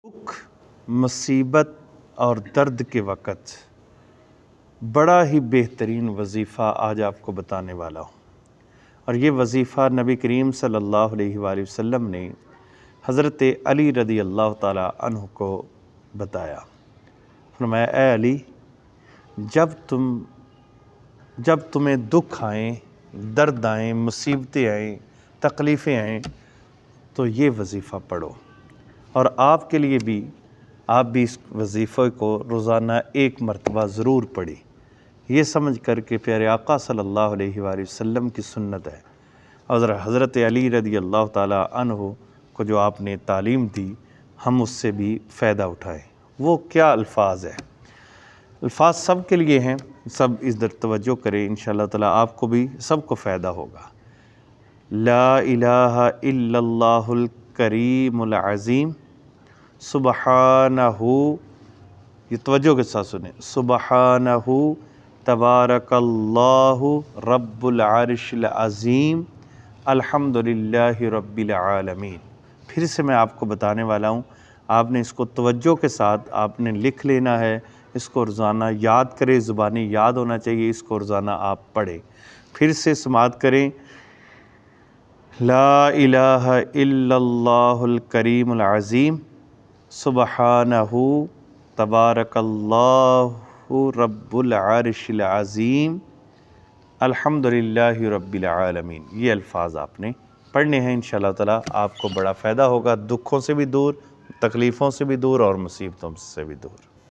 دکھ، مصیبت اور درد کے وقت بڑا ہی بہترین وظیفہ آج آپ کو بتانے والا ہوں، اور یہ وظیفہ نبی کریم صلی اللہ علیہ وآلہ وسلم نے حضرت علی رضی اللہ تعالی عنہ کو بتایا۔ فرمایا اے علی، جب تمہیں دکھ آئیں، درد آئیں، مصیبتیں آئیں، تکلیفیں آئیں تو یہ وظیفہ پڑھو، اور آپ کے لیے بھی آپ بھی اس وظیفے کو روزانہ ایک مرتبہ ضرور پڑھی، یہ سمجھ کر کہ پیارے آقا صلی اللہ علیہ وآلہ وسلم کی سنت ہے، اور حضرت علی رضی اللہ تعالی عنہ کو جو آپ نے تعلیم دی ہم اس سے بھی فائدہ اٹھائیں۔ وہ کیا الفاظ ہے؟ الفاظ سب کے لیے ہیں، سب اس در توجہ کریں، انشاءاللہ تعالی آپ کو بھی سب کو فائدہ ہوگا۔ لا الہ الا اللہ الکریم العظیم سبحانہ، یہ توجہ کے ساتھ سنیں، سبحانہ تبارک اللہ رب العرش العظیم الحمدللہ رب العالمین۔ پھر سے میں آپ کو بتانے والا ہوں، آپ نے اس کو توجہ کے ساتھ آپ نے لکھ لینا ہے، اس کو روزانہ یاد کریں، زبانی یاد ہونا چاہیے، اس کو روزانہ آپ پڑھیں۔ پھر سے سماعت کریں، لا الہ الا اللہ الکریم العظیم سبحانہ تبارک اللہ رب العرش العظیم الحمدللہ رب العالمین۔ یہ الفاظ آپ نے پڑھنے ہیں، انشاءاللہ تعالی آپ کو بڑا فائدہ ہوگا، دکھوں سے بھی دور، تکلیفوں سے بھی دور اور مصیبتوں سے بھی دور۔